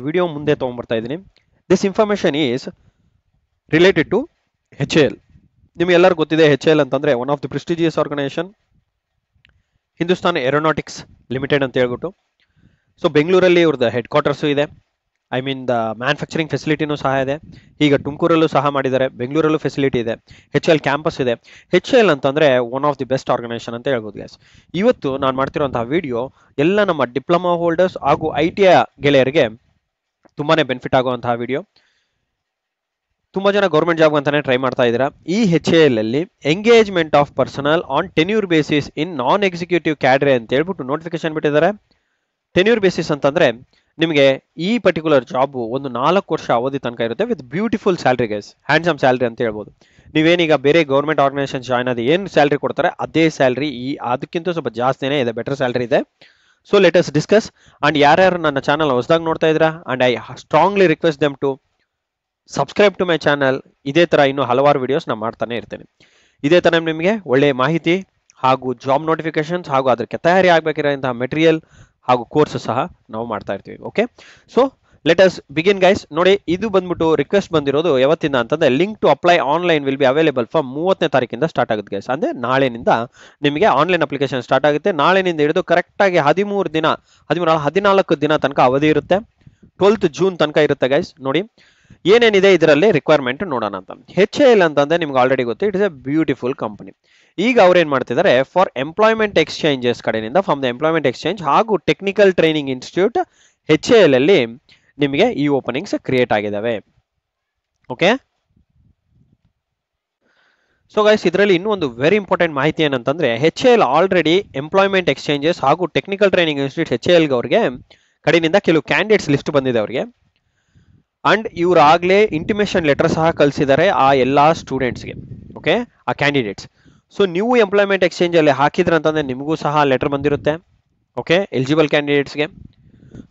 Video ಮುಂದೆ ತೊಗೊಂಡ್ಬರ್ತಾ ಇದ್ದೀನಿ. This information is related to HAL. ನಿಮಗೆಲ್ಲರಿಗೂ ಗೊತ್ತಿದೆ HAL ಅಂತಂದ್ರೆ one of the prestigious organisation, Hindustan aeronautics limited ಅಂತ ಹೇಳ್ಬಿಟ್ಟು. ಸೊ ಬೆಂಗಳೂರಲ್ಲಿ ಇವ್ರದ್ದು ಹೆಡ್ ಕ್ವಾರ್ಟರ್ಸು ಇದೆ. ಐ ಮೀನ್ ದ ಮ್ಯಾನುಫ್ಯಾಕ್ಚರಿಂಗ್ ಫೆಸಿಲಿಟಿನೂ ಸಹ ಇದೆ. ಈಗ ತುಮಕೂರಲ್ಲೂ ಸಹ ಮಾಡಿದ್ದಾರೆ, ಬೆಂಗಳೂರಲ್ಲೂ ಫೆಸಿಲಿಟಿ ಇದೆ, HAL ಕ್ಯಾಂಪಸ್ ಇದೆ. HAL ಅಂತಂದ್ರೆ one of the best organisation ಅಂತ ಹೇಳ್ಬೋದು ಗೈಸ್. ಇವತ್ತು ನಾನು ಮಾಡ್ತಿರೋಂತಹ ವಿಡಿಯೋ ಎಲ್ಲ ನಮ್ಮ ಡಿಪ್ಲೊಮಾ ಹೋಲ್ಡರ್ಸ್ ಹಾಗೂ ITI ಗೆಳೆಯರಿಗೆ ತುಂಬಾನೇ ಬೆನಿಫಿಟ್ ಆಗುವಂತಹ ವಿಡಿಯೋ. ತುಂಬಾ ಜನ ಗೌರ್ಮೆಂಟ್ ಜಾಬ್ ಅಂತಾನೆ ಟ್ರೈ ಮಾಡ್ತಾ ಇದ್ದೀರಾ. ಈ HAL ಅಲ್ಲಿ engagement of personnel on tenure basis in non executive cadre ಅಂತ ಹೇಳ್ಬಿಟ್ಟು ನೋಟಿಫಿಕೇಶನ್ ಬಿಟ್ಟಿದ್ದಾರೆ. ಟೆನ್ಯೂರ್ ಬೇಸಿಸ್ ಅಂತಂದ್ರೆ ನಿಮಗೆ ಈ ಪರ್ಟಿಕ್ಯುಲರ್ ಜಾಬ್ ಒಂದು 4 ವರ್ಷ ಅವಧಿ ತನಕ ಇರುತ್ತೆ with beautiful salary guys, handsome salary ಅಂತ ಹೇಳ್ಬೋದು. ನೀವೇನೀಗ ಬೇರೆ ಗೌರ್ಮೆಂಟ್ ಆರ್ಗನೈಸೇಷನ್ ಜಾಯ್ನ್ ಆದ ಏನು ಸ್ಯಾಲ್ರಿ ಕೊಡ್ತಾರೆ ಅದೇ ಸ್ಯಾಲ್ರಿ ಅದಕ್ಕಿಂತ ಸ್ವಲ್ಪ ಜಾಸ್ತಿನೇ ಇದೆ, ಬೆಟರ್ ಸ್ಯಾಲ್ರಿ ಇದೆ. So let us discuss. And ಯಾರ್ಯಾರು ನನ್ನ ಚಾನಲ್ ಹೊಸದಾಗಿ ನೋಡ್ತಾ ಇದ್ದೀರಾ, and I strongly request them to subscribe to my channel. ಇದೇ ತರ ಇನ್ನೂ ಹಲವಾರು ವಿಡಿಯೋಸ್ ನಾನು ಮಾಡ್ತಾನೆ ಇರ್ತೇನೆ. ಇದೇ ತರ ನಿಮಗೆ ಒಳ್ಳೆಯ ಮಾಹಿತಿ ಹಾಗೂ ಜಾಬ್ ನೋಟಿಫಿಕೇಶನ್ಸ್ ಹಾಗೂ ಅದಕ್ಕೆ ತಯಾರಿ ಆಗಬೇಕಿರೋಂತಹ ಮೆಟೀರಿಯಲ್ ಹಾಗೂ ಕೋರ್ಸ್ ಸಹ ನಾವು ಮಾಡ್ತಾ ಇರ್ತೀವಿ. Okay, so let us begin guys. ನೋಡಿ, ಇದು ಬಂದ್ಬಿಟ್ಟು ರಿಕ್ವೆಸ್ಟ್ ಬಂದಿರೋದು ಯಾವತ್ತಿಂದ ಅಂತಂದ್ರೆ link to apply online will be available for 30ನೇ ತಾರೀಕಿಂದ ಸ್ಟಾರ್ಟ್ ಆಗುತ್ತೆ ಗೈಸ್. ಅಂದ್ರೆ ನಾಳೆನಿಂದ ನಿಮಗೆ ಆನ್ಲೈನ್ ಅಪ್ಲಿಕೇಶನ್ ಸ್ಟಾರ್ಟ್ ಆಗುತ್ತೆ. ನಾಳೆನಿಂದ ಹಿಡಿದು ಕರೆಕ್ಟಾಗಿ 14 ದಿನ ತನಕ ಅವಧಿ ಇರುತ್ತೆ. 12th ಜೂನ್ ತನಕ ಇರುತ್ತೆ ಗೈಸ್. ನೋಡಿ ಏನೇನಿದೆ ಇದರಲ್ಲಿ ರಿಕ್ವೈರ್ಮೆಂಟ್ ನೋಡೋಣ ಅಂತ. HAL ಅಂತಂದ್ರೆ ನಿಮ್ಗೆ ಆಲ್ರೆಡಿ ಗೊತ್ತು, it is A beautiful company. ಈಗ ಅವ್ರೇನ್ ಮಾಡ್ತಿದ್ದಾರೆ, ಫಾರ್ ಎಂಪ್ಲಾಯ್ಮೆಂಟ್ ಎಕ್ಸ್ಚೇಂಜಸ್ ಕಡೆಯಿಂದ ಫ್ರಮ್ ದ ಎಂಪ್ಲಾಯ್ಮೆಂಟ್ ಎಕ್ಸ್ಚೇಂಜ್ ಹಾಗೂ ಟೆಕ್ನಿಕಲ್ ಟ್ರೈನಿಂಗ್ ಇನ್ಸ್ಟಿಟ್ಯೂಟ್ HAL ಅಲ್ಲಿ ನಿಮಗೆ ಈ ಓಪನಿಂಗ್ಸ್ ಕ್ರಿಯೇಟ್ ಆಗಿದಾವೆ. ಓಕೆ, ಸೊ ಗೈಸ್ ಇದರಲ್ಲಿ ಇನ್ನೂ ಒಂದು ವೆರಿ ಇಂಪಾರ್ಟೆಂಟ್ ಮಾಹಿತಿ ಏನಂತಂದ್ರೆ HAL ಆಲ್ರೆಡಿ ಎಂಪ್ಲಾಯ್ಮೆಂಟ್ ಎಕ್ಸ್ಚೇಂಜಸ್ ಹಾಗೂ ಟೆಕ್ನಿಕಲ್ ಟ್ರೈನಿಂಗ್ ಇನ್ಸ್ಟಿಟ್ಯೂಟ್ HAL ಅವರಿಗೆ ಕಡೆಯಿಂದ ಕೆಲವು ಕ್ಯಾಂಡಿಡೇಟ್ಸ್ ಲಿಸ್ಟ್ ಬಂದಿದೆ ಅವರಿಗೆ. ಅಂಡ್ ಇವ್ರು ಆಗ್ಲೇ ಇಂಟಿಮೇಷನ್ ಲೆಟರ್ ಸಹ ಕಳಿಸಿದ್ದಾರೆ ಆ ಎಲ್ಲಾ ಸ್ಟೂಡೆಂಟ್ಸ್ಗೆ. ಓಕೆ, ಆ ಕ್ಯಾಂಡಿಡೇಟ್ಸ್. ಸೊ ನೀವು ಎಂಪ್ಲಾಯ್ಮೆಂಟ್ ಎಕ್ಸ್ಚೇಂಜ್ ಅಲ್ಲಿ ಹಾಕಿದ್ರಂತಂದ್ರೆ ನಿಮಗೂ ಸಹ ಲೆಟರ್ ಬಂದಿರುತ್ತೆ. Okay, eligible ಕ್ಯಾಂಡಿಡೇಟ್ಸ್ಗೆ.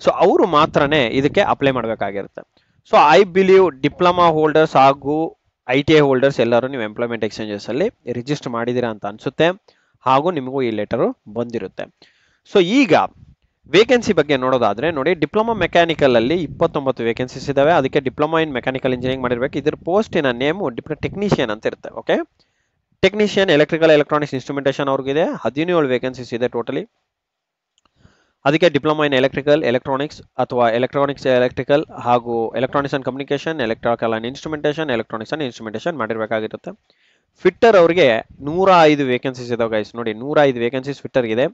ಸೊ ಅವರು ಮಾತ್ರನೇ ಇದಕ್ಕೆ ಅಪ್ಲೈ ಮಾಡಬೇಕಾಗಿರುತ್ತೆ. So I believe diploma holders ಹಾಗೂ ITI ಹೋಲ್ಡರ್ಸ್ ಎಲ್ಲರೂ ನೀವು ಎಂಪ್ಲಾಯ್ಮೆಂಟ್ ಎಕ್ಸ್ಚೇಂಜಸ್ ಅಲ್ಲಿ ರಿಜಿಸ್ಟರ್ ಮಾಡಿದಿರಾ ಅಂತ ಅನ್ಸುತ್ತೆ, ಹಾಗೂ ನಿಮಗೂ ಈ ಲೆಟರ್ ಬಂದಿರುತ್ತೆ. ಸೊ ಈಗ ವೇಕೆನ್ಸಿ ಬಗ್ಗೆ ನೋಡೋದಾದ್ರೆ ನೋಡಿ, ಡಿಪ್ಲೊಮಾ ಮೆಕ್ಯಾನಿಕಲ್ ಅಲ್ಲಿ 29 ವೇಕೆನ್ಸೀಸ್ ಇದಾವೆ. ಅದಕ್ಕೆ ಡಿಪ್ಲೊಮಾ ಇನ್ ಮೆಕ್ಯಾನಿಕಲ್ ಇಂಜಿನಿಯರಿಂಗ್ ಮಾಡಿರ್ಬೇಕು. ಇದ್ರ ಪೋಸ್ಟಿನ ನೇಮು ಟೆಕ್ನಿಷಿಯನ್ ಅಂತ ಇರುತ್ತೆ. Okay, technician electrical electronics instrumentation ಅವ್ರಿಗಿದೆ 17 ವೇಕೆನ್ಸೀಸ್ ಇದೆ ಟೋಟಲಿ. ಅದಕ್ಕೆ ಡಿಪ್ಲೊಮಾ ಇನ್ ಎಲೆಕ್ಟ್ರಿಕಲ್ ಎಲೆಕ್ಟ್ರಾನಿಕ್ಸ್ ಅಥವಾ ಎಲೆಕ್ಟ್ರಾನಿಕ್ಸ್ ಎಲೆಕ್ಟ್ರಿಕಲ್ ಹಾಗೂ electronics and communication, electrical and instrumentation, electronics and instrumentation ಮಾಡಿರ್ಬೇಕಾಗಿರುತ್ತೆ. ಫಿಟ್ಟರ್ ಅವರಿಗೆ 105 ವೇಕೆನ್ಸೀಸ್ ಇದಾವೆ ಗೈಸ್. ನೋಡಿ 105 ವೇಕೆನ್ಸೀಸ್ ಫಿಟ್ಟರ್ ಇದೆ.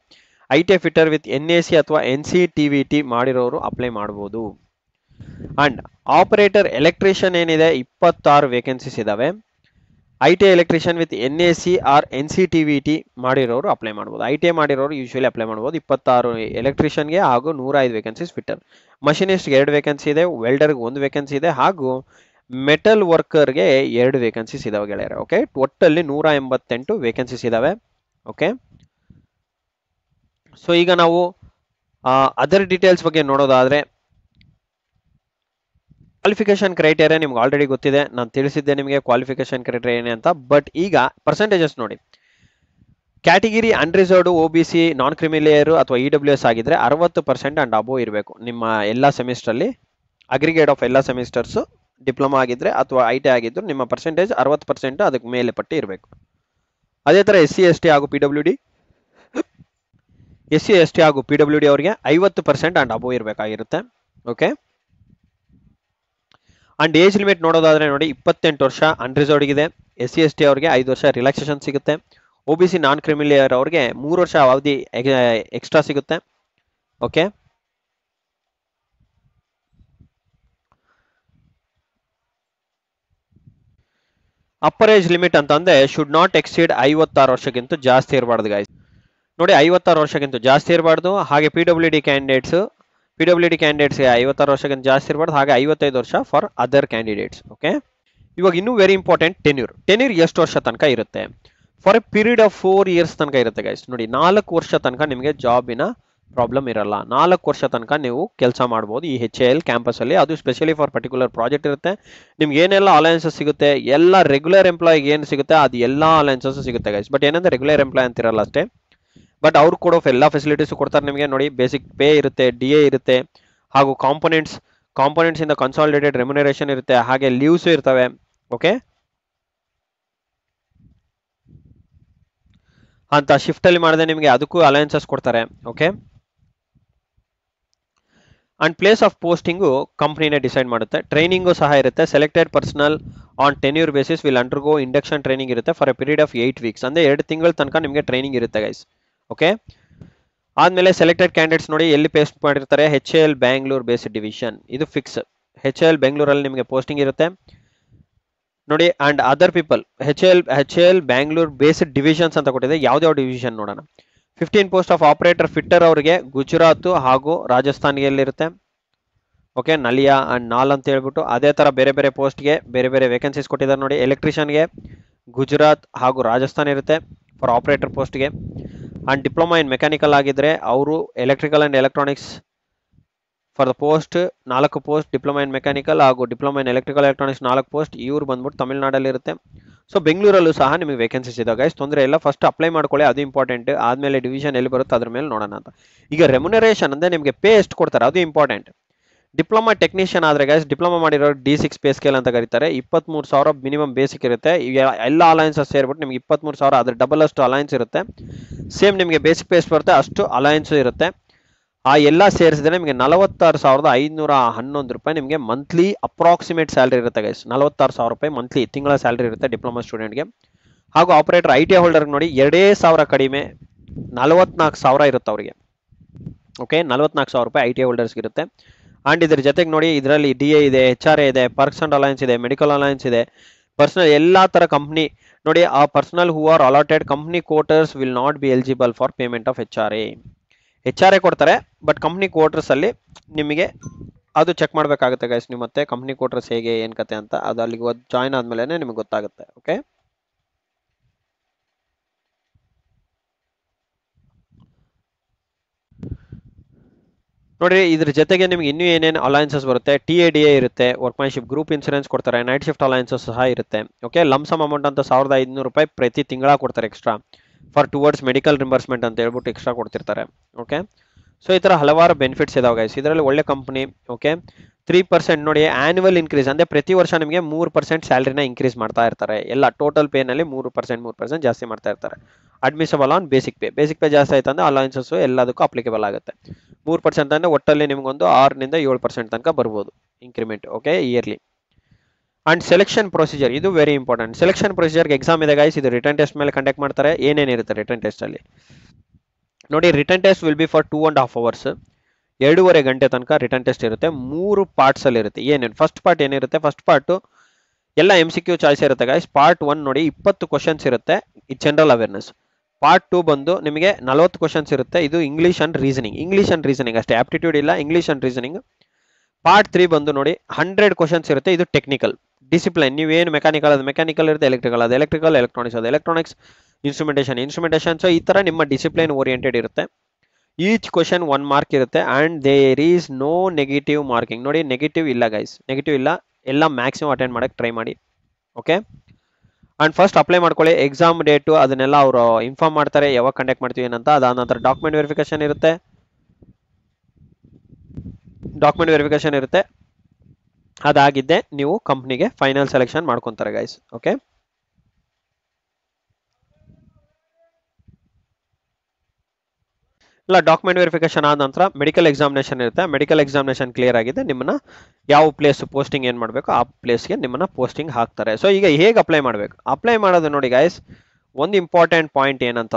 ITI ಫಿಟ್ಟರ್ ವಿತ್ NAC ಅಥವಾ NCTVT ಮಾಡಿರೋರು ಅಪ್ಲೈ ಮಾಡಬಹುದು. ಅಂಡ್ ಆಪರೇಟರ್ ಎಲೆಕ್ಟ್ರಿಷಿಯನ್ ಏನಿದೆ 26 ವೇಕೆನ್ಸೀಸ್ ಇದಾವೆ. ITI electrician with NAC or NCTVT ಮಾಡಿರೋರು ಅಪ್ಲೈ ಮಾಡಬಹುದು. ITI ಮಾಡಿರೋರು ಯೂಶುವಲಿ ಅಪ್ಲೈ ಮಾಡಬಹುದು. 26 ಎಲೆಕ್ಟ್ರಿಷಿಯನ್ಗೆ ಹಾಗೂ 105 ವೇಕೆನ್ಸೀಸ್ ಫಿಟ್ಟರ್. ಮಷಿನಿಸ್ಟ್ಗೆ 2 ವೇಕೆನ್ಸಿ ಇದೆ, ವೆಲ್ಡರ್ಗೆ 1 ವೇಕೆನ್ಸಿ ಇದೆ, ಹಾಗೂ ಮೆಟಲ್ ವರ್ಕರ್ಗೆ 2 ವೇಕೆನ್ಸೀಸ್ ಇದಾವೆ ಗೆಳೆಯರೆ. ಓಕೆ, ಒಟ್ಟಲ್ಲಿ 188 ವೇಕೆನ್ಸೀಸ್ ಇದಾವೆ. ಓಕೆ, ಸೊ ಈಗ ನಾವು ಅದರ್ ಡೀಟೇಲ್ಸ್ ಬಗ್ಗೆ ನೋಡೋದಾದ್ರೆ ಕ್ವಾಲಿಫಿಕೇಶನ್ ಕ್ರೈಟೇರಿಯಾ ನಿಮ್ಗೆ ಆಲ್ರೆಡಿ ಗೊತ್ತಿದೆ, ನಾನು ತಿಳಿಸಿದ್ದೆ ನಿಮಗೆ ಕ್ವಾಲಿಫಿಕೇಶನ್ ಕ್ರೈಟೇರಿಯಾ ಏನೇ ಅಂತ. ಬಟ್ ಈಗ ಪರ್ಸೆಂಟೇಜಸ್ ನೋಡಿ, ಕ್ಯಾಟಗಿರಿ ಅನ್ರಿಸರ್ವ್ಡ್, OBC, ನಾನ್ ಕ್ರಿಮಿಲೇಯರ್ ಅಥವಾ EWS ಆಗಿದ್ರೆ 60% ಅಂಡ್ ಅಬೋವ್ ಇರಬೇಕು ನಿಮ್ಮ ಎಲ್ಲ ಸೆಮಿಸ್ಟರ್ ಅಲ್ಲಿ. ಅಗ್ರಿಗೇಟ್ ಆಫ್ ಎಲ್ಲ ಸೆಮಿಸ್ಟರ್ಸ್ ಡಿಪ್ಲೊಮಾ ಆಗಿದ್ರೆ ಅಥವಾ ITI ಆಗಿದ್ರು ನಿಮ್ಮ ಪರ್ಸೆಂಟೇಜ್ 60% ಅದಕ್ಕೆ ಮೇಲೆ ಪಟ್ಟಿ ಇರಬೇಕು. ಅದೇ ತರ SC ST ಹಾಗೂ PWD ಹಾಗೂ PWD ಅವರಿಗೆ 50% ಅಂಡ್ ಅಬೋವ್ ಇರಬೇಕಾಗಿರುತ್ತೆ. ಓಕೆ, ಅಂಡ್ ಏಜ್ ಲಿಮಿಟ್ ನೋಡೋದಾದ್ರೆ ನೋಡಿ 28 ವರ್ಷ ಅನ್ರಿಸರ್ವ್ಡ್ ಇದೆ. SC ST ಅವರಿಗೆ 5 ವರ್ಷ ರಿಲ್ಯಾಕ್ಸೇಷನ್ ಸಿಗುತ್ತೆ. OBC ನಾನ್ ಕ್ರಿಮಿಲೇಯರ್ ಅವರಿಗೆ 3 ವರ್ಷ ಅವಧಿ ಎಕ್ಸ್ಟ್ರಾ ಸಿಗುತ್ತೆ. ಓಕೆ, ಅಪ್ಪರ್ ಏಜ್ ಲಿಮಿಟ್ ಅಂತಂದ್ರೆ ಶುಡ್ ನಾಟ್ ಎಕ್ಸೀಡ್ 56 ವರ್ಷಕ್ಕಿಂತ ಜಾಸ್ತಿ ಇರಬಾರ್ದು ಗೈಸ್. ನೋಡಿ 56 ವರ್ಷಕ್ಕಿಂತ ಜಾಸ್ತಿ ಇರಬಾರ್ದು. ಹಾಗೆ PWD ಕ್ಯಾಂಡಿಡೇಟ್ಸ್ 56 ವರ್ಷಕ್ಕಿಂತ ಜಾಸ್ತಿ ಇರಬಾರ್ದು. ಹಾಗೆ 55 ವರ್ಷ ಫಾರ್ ಅದರ್ ಕ್ಯಾಂಡಿಡೇಟ್ಸ್. ಓಕೆ, ಇವಾಗ ಇನ್ನೂ ವೆರಿ ಇಂಪಾರ್ಟೆಂಟ್ ಟೆನ್ಯೂರ್ ಎಷ್ಟು ವರ್ಷ ತನಕ ಇರುತ್ತೆ? For a period of 4 years ತನಕ ಇರುತ್ತೆ ಗೈಸ್. ನೋಡಿ 4 ವರ್ಷ ತನಕ ನಿಮಗೆ ಜಾಬಿನ ಪ್ರಾಬ್ಲಮ್ ಇರಲ್ಲ. 4 ವರ್ಷ ತನಕ ನೀವು ಕೆಲಸ ಮಾಡಬಹುದು ಈ HAL ಕ್ಯಾಂಪಸ್ ಅಲ್ಲಿ. ಅದು ಸ್ಪೆಷಲಿ ಫಾರ್ ಪರ್ಟಿಕ್ಯುಲರ್ ಪ್ರಾಜೆಕ್ಟ್ ಇರುತ್ತೆ. ನಿಮ್ಗೆ ಏನೆಲ್ಲ ಅಲಯನ್ಸಸ್ ಸಿಗುತ್ತೆ, ಎಲ್ಲ ರೆಗ್ಯುಲರ್ ಎಂಪ್ಲಾಯಿಗೆ ಏನು ಸಿಗುತ್ತೆ ಅದು ಎಲ್ಲ ಅಲಯನ್ಸಸ್ ಸಿಗುತ್ತೆ ಗೈಸ್. ಬಟ್ ಏನಂದ್ರೆ ರೆಗ್ಯುಲರ್ ಎಂಪ್ಲಾಯ್ ಅಂತಿರಲ್ಲ ಅಷ್ಟೇ. ಬಟ್ ಅವ್ರು ಕೊಡೋ ಎಲ್ಲ ಫೆಸಿಲಿಟೀಸ್ ಕೊಡ್ತಾರೆ ನಿಮಗೆ. ನೋಡಿ ಬೇಸಿಕ್ ಪೇ ಇರುತ್ತೆ, DA ಇರುತ್ತೆ, ಹಾಗೂ ಕಾಂಪೊನೆಂಟ್ಸ್ ಕಾಂಪೋನೆಂಟ್ಸ್ ಇಂದ ಕನ್ಸಾಲಿಡೇಟೆಡ್ ರೆಮ್ಯುನರೇಷನ್ ಇರುತ್ತೆ, ಹಾಗೆ ಲೀವ್ಸ್ ಇರ್ತವೆ. ಓಕೆ, ಅಂತ ಶಿಫ್ಟ್ ಅಲ್ಲಿ ಮಾಡಿದ್ರೆ ನಿಮಗೆ ಅದಕ್ಕೂ ಅಲಯನ್ಸಸ್ ಕೊಡ್ತಾರೆ. Okay, and place of posting ಕಂಪ್ನಿನೇ ಡಿಸೈಡ್ ಮಾಡುತ್ತೆ. ಟ್ರೈನಿಂಗು ಸಹ ಇರುತ್ತೆ. Selected personnel on tenure basis will undergo induction training ಇರುತ್ತೆ for a period of 8 weeks, ಅಂದ್ರೆ 2 ತಿಂಗಳ ತನಕ ನಿಮಗೆ ಟ್ರೈನಿಂಗ್ ಇರುತ್ತೆ ಗೈಸ್. ಓಕೆ, ಆದ್ಮೇಲೆ ಸೆಲೆಕ್ಟೆಡ್ ಕ್ಯಾಂಡಿಡೇಟ್ಸ್ ನೋಡಿ ಎಲ್ಲಿ ಪೇಸ್ಟ್ ಮಾಡಿರ್ತಾರೆ, HAL ಬ್ಯಾಂಗ್ಳೂರ್ ಬೇಸ್ಡ್ ಡಿವಿಷನ್, ಇದು ಫಿಕ್ಸ್. HAL ಬೆಂಗಳೂರಲ್ಲಿ ನಿಮಗೆ ಪೋಸ್ಟಿಂಗ್ ಇರುತ್ತೆ ನೋಡಿ. And other people HAL Bangalore based divisions ಅಂತ ಕೊಟ್ಟಿದೆ. ಯಾವ್ದಾವ್ ಡಿವಿಷನ್ ನೋಡೋಣ. 15 ಪೋಸ್ಟ್ ಆಫ್ ಆಪರೇಟರ್ ಫಿಟ್ಟರ್ ಅವರಿಗೆ ಗುಜರಾತ್ ಹಾಗೂ ರಾಜಸ್ಥಾನಿಯಲ್ಲಿರುತ್ತೆ. ಓಕೆ, ನಲಿಯಾ ಅಂಡ್ ನಾಲ್ ಅಂತ ಹೇಳ್ಬಿಟ್ಟು. ಅದೇ ತರ ಬೇರೆ ಬೇರೆ ಪೋಸ್ಟ್ಗೆ ಬೇರೆ ಬೇರೆ ವೇಕೆನ್ಸೀಸ್ ಕೊಟ್ಟಿದ್ದಾರೆ ನೋಡಿ. ಎಲೆಕ್ಟ್ರಿಷಿಯನ್ಗೆ ಗುಜರಾತ್ ಹಾಗೂ ರಾಜಸ್ಥಾನ್ ಇರುತ್ತೆ ಫಾರ್ ಆಪರೇಟರ್ ಪೋಸ್ಟ್ಗೆ. ಅಂಡ್ ಡಿಪ್ಲೊಮಾ ಇನ್ ಮೆಕ್ಯಾನಿಕಲ್ ಆಗಿದ್ರೆ ಅವರು electrical and electronics for the post 4 post, diploma in mechanical ಹಾಗೂ diploma in electrical electronics 4 post. ಇವ್ರು ಬಂದ್ಬಿಟ್ಟು ತಮಿಳ್ನಾಡಲ್ಲಿ ಇರುತ್ತೆ. ಸೊ ಬೆಂಗಳೂರಲ್ಲೂ ಸಹ ನಿಮಗೆ ವೇಕೆನ್ಸೀಸ್ ಇದೆ ಗೈಸ್, ತೊಂದರೆ ಇಲ್ಲ. ಫಸ್ಟ್ ಅಪ್ಲೈ ಮಾಡ್ಕೊಳ್ಳಿ, ಅದು ಇಂಪಾರ್ಟೆಂಟ್. ಆದ್ಮೇಲೆ ಡಿವಿಷನ್ ಎಲ್ಲಿ ಬರುತ್ತೆ ಅದ್ರ ಮೇಲೆ ನೋಡೋಣ ಅಂತ. ಈಗ ರೆಮ್ಯುನರೇಷನ್ ಅಂದ್ರೆ ನಿಮಗೆ ಪೇ ಎಷ್ಟು ಕೊಡ್ತಾರೆ ಅದು ಇಂಪಾರ್ಟೆಂಟ್. ಡಿಪ್ಲೊಮಾ ಟೆಕ್ನಿಷಿಯನ್ ಆದ್ರೆ ಗೈಸ್, ಡಿಪ್ಲೊಮಾ ಮಾಡಿರೋ D6 ಪೇ ಸ್ಕೇಲ್ ಅಂತ ಕರೀತಾರೆ. 23,000 ಮಿನಿಮಮ್ ಬೇಸಿಕ್ ಇರುತ್ತೆ. ಎಲ್ಲ ಅಲಯನ್ಸಸ್ ಸೇರ್ಬಿಟ್ಟು ನಿಮ್ಗೆ 23,000, ಅದ್ರ ಡಬಲ್ ಅಷ್ಟು ಅಲಯನ್ಸ್ ಇರುತ್ತೆ. ಸೇಮ್ ನಿಮಗೆ ಬೇಸಿಕ್ ಪೇ ಎಷ್ಟು ಬರುತ್ತೆ ಅಷ್ಟು ಅಲಯನ್ಸ್ ಇರುತ್ತೆ. ಆ ಎಲ್ಲ ಸೇರಿಸಿದ್ರೆ ನಿಮಗೆ 46,511 ರೂಪಾಯಿ ನಿಮಗೆ ಮಂತ್ಲಿ ಅಪ್ರಾಕ್ಸಿಮೇಟ್ ಸ್ಯಾಲರಿ ಇರುತ್ತೆ ಗೈಸ್. 46,000 ರೂಪಾಯಿ ಮಂತ್ಲಿ ತಿಂಗಳ ಸ್ಯಾಲರಿ ಇರುತ್ತೆ ಡಿಪ್ಲೊಮಾ ಸ್ಟೂಡೆಂಟ್ಗೆ. ಹಾಗೂ ಆಪರೇಟರ್ ITI ಹೋಲ್ಡರ್ ನೋಡಿ 2,000 ಕಡಿಮೆ 44,000 ಇರುತ್ತೆ ಅವರಿಗೆ. ಓಕೆ, 44,000 ರೂಪಾಯಿ ITI ಹೋಲ್ಡರ್ಸ್ ಇರುತ್ತೆ. ಅಂಡ್ ಇದ್ರ ಜೊತೆಗೆ ನೋಡಿ, ಇದರಲ್ಲಿ DA ಇದೆ, HRA ಇದೆ, ಪರ್ಕ್ಸ್ ಅಂಡ್ ಅಲಯನ್ಸ್ ಇದೆ, ಮೆಡಿಕಲ್ ಅಲಯನ್ಸ್ ಇದೆ, ಪರ್ಸನಲ್ ಎಲ್ಲಾ ತರ ಕಂಪ್ನಿ ನೋಡಿ. ಆ personal who are allotted company quarters will not be eligible for payment of HRA ಕೊಡ್ತಾರೆ, ಬಟ್ ಕಂಪ್ನಿ ಕ್ವಾರ್ಟರ್ಸ್ ಅಲ್ಲಿ ನಿಮಗೆ ಅದು ಚೆಕ್ ಮಾಡಬೇಕಾಗುತ್ತೆ ಗೈಸ್. ನೀವು ಮತ್ತೆ ಕಂಪ್ನಿ ಕ್ವಾರ್ಟರ್ಸ್ ಹೇಗೆ ಏನ್ ಕತೆ ಅಂತ ಅದು ಅಲ್ಲಿಗೆ ಜಾಯ್ನ್ ಆದ್ಮೇಲೆ ನಿಮಗೆ ಗೊತ್ತಾಗುತ್ತೆ. ಓಕೆ, ನೋಡ್ರಿ ಇದ್ರ ಜೊತೆಗೆ ನಿಮ್ಗೆ ಇನ್ನೂ ಏನೇನು ಅಲಯನ್ಸಸ್ ಬರುತ್ತೆ. TADA ಇರುತ್ತೆ, ವರ್ಕ್ಮನ್ಶಿಪ್ ಗ್ರೂಪ್ ಇನ್ಸೂರೆನ್ಸ್ ಕೊಡ್ತಾರೆ, ನೈಟ್ ಶಿಫ್ಟ್ ಅಲಯನ್ಸಸ್ ಸಹ ಇರುತ್ತೆ. ಓಕೆ, ಲಮ್ಸಮ್ ಅಮೌಂಟ್ ಅಂತ 1,500 ರೂಪಾಯಿ ಪ್ರತಿ ತಿಂಗಳ ಕೊಡ್ತಾರೆ extra for towards medical reimbursement ಅಂತ ಹೇಳ್ಬಿಟ್ಟು ಎಕ್ಸ್ಟ್ರಾ ಕೊಡ್ತಿರ್ತಾರೆ. ಓಕೆ, ಸೊ ಈ ತರ ಹಲವಾರು ಬೆನಿಫಿಟ್ಸ್ ಇದಾವೆ ಗೈಸ್. ಇದರಲ್ಲಿ ಒಳ್ಳೆ ಕಂಪನಿ. ಓಕೆ, 3% ನೋಡಿ ಆನ್ಯುವಲ್ ಇನ್ಕ್ರೀಸ್, ಅಂದ್ರೆ ಪ್ರತಿ ವರ್ಷ ನಿಮಗೆ 3% ಸ್ಯಾಲರಿನ ಇನ್ಕ್ರೀಸ್ ಮಾಡ್ತಾ ಇರ್ತಾರೆ. ಎಲ್ಲ ಟೋಟಲ್ ಪೇ ನಲ್ಲಿ 3% ಜಾಸ್ತಿ ಮಾಡ್ತಾ ಇರ್ತಾರೆ. ಅಡ್ಮಿಸಬಲ್ ಆನ್ ಬೇಸಿಕ್ ಪೇ ಜಾಸ್ತಿ ಆಯ್ತು ಅಂದ್ರೆ ಅಲಯನ್ಸಸ್ ಎಲ್ಲದಕ್ಕೂ ಅಪ್ಲಿಕೇಬಲ್ ಆಗುತ್ತೆ. 3% ಅಂದ್ರೆ ಒಟ್ಟಲ್ಲಿ ನಿಮ್ಗೊಂದು 6 ರಿಂದ 7% ತನಕ ಬರ್ಬೋದು increment. Okay, yearly. And selection procedure ಇದು ವೆರಿ ಇಂಪಾರ್ಟೆಂಟ್. ಸೆಲೆಕ್ಷನ್ ಪ್ರೊಸೀಜರ್ಗೆ ಎಕ್ಸಾಮ್ ಇದೆ ಗೈಸ್. ಇದು ರಿಟರ್ನ್ ಟೆಸ್ಟ್ ಮೇಲೆ ಕಂಡಕ್ಟ್ ಮಾಡ್ತಾರೆ. ಏನೇನಿರುತ್ತೆ ರಿಟರ್ನ್ ಟೆಸ್ಟ್ ಅಲ್ಲಿ ನೋಡಿ. Return test will be for 2.5 hours, 2.5 ಗಂಟೆ ತನಕ ರಿಟರ್ನ್ ಟೆಸ್ಟ್ ಇರುತ್ತೆ. 3 ಪಾರ್ಟ್ಸ್ ಅಲ್ಲಿ ಇರುತ್ತೆ. ಏನೇನು ಫಸ್ಟ್ ಪಾರ್ಟ್ ಏನಿರುತ್ತೆ, ಫಸ್ಟ್ ಪಾರ್ಟ್ ಎಲ್ಲ MCQ ಚಾಯ್ಸ್ ಇರುತ್ತೆ ಗೈಸ್. ಪಾರ್ಟ್ 1 ನೋಡಿ 20 ಕ್ವಶನ್ಸ್ ಇರುತ್ತೆ, ಈ ಜನರಲ್ ಅವೇರ್ನೆಸ್. ಪಾರ್ಟ್ 2 ಬಂದು ನಿಮಗೆ 40 ಕ್ವಶನ್ಸ್ ಇರುತ್ತೆ. ಇದು ಇಂಗ್ಲಿಷ್ ಅಂಡ್ ರೀಸನಿಂಗ್ ಅಷ್ಟೇ, ಆಪ್ಟಿಟ್ಯೂಡ್ ಇಲ್ಲ, ಇಂಗ್ಲಿಷ್ ಅಂಡ್ ರೀಸನಿಂಗ್. ಪಾರ್ಟ್ 3 ಬಂದು ನೋಡಿ 100 ಕ್ವಶನ್ಸ್ ಇರುತ್ತೆ. ಇದು ಟೆಕ್ನಿಕಲ್ ಡಿಸಿಪ್ಲಿನ್. ನೀವೇನು ಮೆಕ್ಯಾನಿಕಲ್ ಅದು ಮೆಕ್ಯಾನಿಕಲ್ ಇರುತ್ತೆ, ಎಲೆಕ್ಟ್ರಿಕಲ್ ಅದು ಎಲೆಕ್ಟ್ರಿಕಲ್, ಎಲೆಕ್ಟ್ರಾನಿಕ್ಸ್ ಅದು ಎಲೆಕ್ಟ್ರಾನಿಕ್ಸ್, ಇನ್ಸ್ಟ್ರುಮೆಂಟೇಷನ್. ಸೊ ಈ ತರ ನಿಮ್ಮ ಡಿಸಿಪ್ಲಿನ್ ಓರಿಯೆಂಟೆಡ್ ಇರುತ್ತೆ. ಈಚ್ ಕ್ವಶನ್ 1 ಮಾರ್ಕ್ ಇರುತ್ತೆ. And there is no negative marking. ನೋಡಿ ನೆಗೆಟಿವ್ ಇಲ್ಲ ಗೈಸ್, ನೆಗೆಟಿವ್ ಇಲ್ಲ. ಎಲ್ಲ ಮ್ಯಾಕ್ಸಿಮಮ್ ಅಟೆಂಡ್ ಮಾಡಕ್ಕೆ ಟ್ರೈ ಮಾಡಿ. ಓಕೆ, ಅಂಡ್ ಫಸ್ಟ್ ಅಪ್ಲೈ ಮಾಡ್ಕೊಳ್ಳಿ. ಎಕ್ಸಾಮ್ ಡೇಟು ಅದನ್ನೆಲ್ಲ ಅವರು ಇನ್ಫಾರ್ಮ್ ಮಾಡ್ತಾರೆ ಯಾವಾಗ ಕಂಡಕ್ಟ್ ಮಾಡ್ತೀವಿ ಏನಂತ. ಅದಾದ ನಂತರ ಡಾಕ್ಯುಮೆಂಟ್ ವೆರಿಫಿಕೇಶನ್ ಇರುತ್ತೆ. ಅದಾಗಿದ್ದೆ ನೀವು ಕಂಪ್ನಿಗೆ ಫೈನಲ್ ಸೆಲೆಕ್ಷನ್ ಮಾಡ್ಕೊಂತಾರೆ ಗೈಸ್. ಓಕೆ, ಇಲ್ಲ ಡಾಕ್ಯುಮೆಂಟ್ ವೆರಿಫಿಕೇಶನ್ ಆದ ನಂತರ ಮೆಡಿಕಲ್ ಎಕ್ಸಾಮಿನೇಷನ್ ಇರುತ್ತೆ. ಮೆಡಿಕಲ್ ಎಕ್ಸಾಮಿನೇಷನ್ ಕ್ಲಿಯರ್ ಆಗಿದೆ, ನಿಮ್ಮನ್ನ ಯಾವ ಪ್ಲೇಸ್ ಪೋಸ್ಟಿಂಗ್ ಏನ್ ಮಾಡಬೇಕು ಆ ಪ್ಲೇಸ್ಗೆ ನಿಮ್ಮನ್ನ ಪೋಸ್ಟಿಂಗ್ ಹಾಕ್ತಾರೆ. ಸೊ ಈಗ ಹೇಗೆ ಅಪ್ಲೈ ಮಾಡಬೇಕು, ಅಪ್ಲೈ ಮಾಡೋದು ನೋಡಿ ಗೈಸ್. ಒಂದು ಇಂಪಾರ್ಟೆಂಟ್ ಪಾಯಿಂಟ್ ಏನಂತ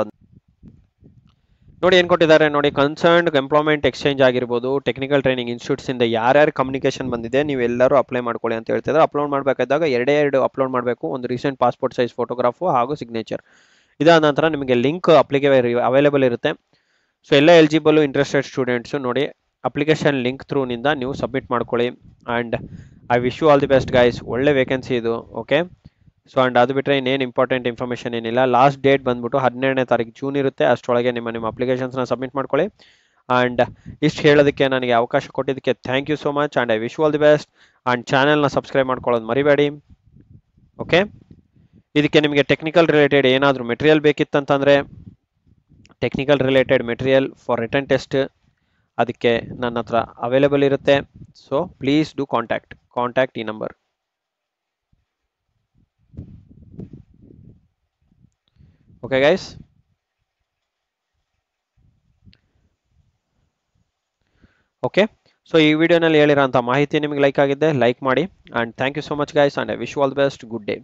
ನೋಡಿ ಏನ್ ಕೊಟ್ಟಿದ್ದಾರೆ ನೋಡಿ. ಕನ್ಸರ್ನ್ಡ್ ಎಂಪ್ಲಾಯ್ಮೆಂಟ್ ಎಕ್ಸ್ಚೇಂಜ್ ಆಗಿರ್ಬೋದು, ಟೆಕ್ನಿಕಲ್ ಟ್ರೈನಿಂಗ್ ಇನ್ಸ್ಟಿಟ್ಯೂಟ್ಸ್ ಇಂದ ಯಾರ್ಯಾರು ಕಮ್ಯುನಿಕೇಶನ್ ಬಂದಿದೆ ನೀವೆಲ್ಲರೂ ಅಪ್ಲೈ ಮಾಡ್ಕೊಳ್ಳಿ ಅಂತ ಹೇಳ್ತಿದ್ದಾರೆ. ಅಪ್ಲೋಡ್ ಮಾಡಬೇಕಾದಾಗ 2 ಅಪ್ಲೋಡ್ ಮಾಡಬೇಕು. ಒಂದು ರೀಸೆಂಟ್ ಪಾಸ್ಪೋರ್ಟ್ ಸೈಜ್ ಫೋಟೋಗ್ರಾಫು ಹಾಗೂ ಸಿಗ್ನೇಚರ್. ಇದಾದ ನಂತರ ನಿಮಗೆ ಲಿಂಕ್ ಅವೈಲೇಬಲ್ ಇರುತ್ತೆ. ಸೊ ಎಲ್ಲ ಎಲಿಜಿಬಲ್ ಇಂಟ್ರೆಸ್ಟೆಡ್ ಸ್ಟೂಡೆಂಟ್ಸ್ ನೋಡಿ ಅಪ್ಲಿಕೇಶನ್ ಲಿಂಕ್ ಥ್ರೂ ನಿಂದ ನೀವು ಸಬ್ಮಿಟ್ ಮಾಡ್ಕೊಳ್ಳಿ. And I wish you all the best guys. ಒಳ್ಳೆ ವೇಕೆನ್ಸಿ ಇದು. ಓಕೆ, ಸೊ ಅಂಡ್ ಅದು ಬಿಟ್ಟರೆ ಇನ್ನೇನು ಇಂಪಾರ್ಟೆಂಟ್ ಇನ್ಫಾರ್ಮೇಷನ್ ಏನಿಲ್ಲ. ಲಾಸ್ಟ್ ಡೇಟ್ ಬಂದ್ಬಿಟ್ಟು 12ನೇ ತಾರೀಕು ಜೂನ್ ಇರುತ್ತೆ. ಅಷ್ಟರೊಳಗೆ ನಿಮ್ಮ ಅಪ್ಲಿಕೇಶನ್ಸ್ನ ಸಬ್ಮಿಟ್ ಮಾಡ್ಕೊಳ್ಳಿ. ಅಂಡ್ ಇಷ್ಟು ಹೇಳೋದಕ್ಕೆ ನನಗೆ ಅವಕಾಶ ಕೊಟ್ಟಿದ್ದಕ್ಕೆ thank you so much. And I wish you all the best. And ಚಾನೆಲ್ನ ಸಬ್ಸ್ಕ್ರೈಬ್ ಮಾಡ್ಕೊಳ್ಳೋದು ಮರಿಬೇಡಿ. ಓಕೆ, ಇದಕ್ಕೆ ನಿಮಗೆ ಟೆಕ್ನಿಕಲ್ ರಿಲೇಟೆಡ್ ಏನಾದರೂ ಮೆಟೀರಿಯಲ್ ಬೇಕಿತ್ತಂತಂದರೆ technical related material for return test ಅದಕ್ಕೆ ನನ್ನ ಹತ್ರ ಅವೈಲೇಬಲ್ ಇರುತ್ತೆ. ಸೊ ಪ್ಲೀಸ್ ಡೂ ಕಾಂಟ್ಯಾಕ್ಟ್ ಈ number. Okay guys, okay. So ಈ ವಿಡಿಯೋನಲ್ಲಿ ಹೇಳಿರೋಂಥ ಮಾಹಿತಿ ನಿಮಗೆ ಲೈಕ್ ಆಗಿದ್ದೆ ಲೈಕ್ ಮಾಡಿ, and thank you so much guys, and I wish all the best. Good day.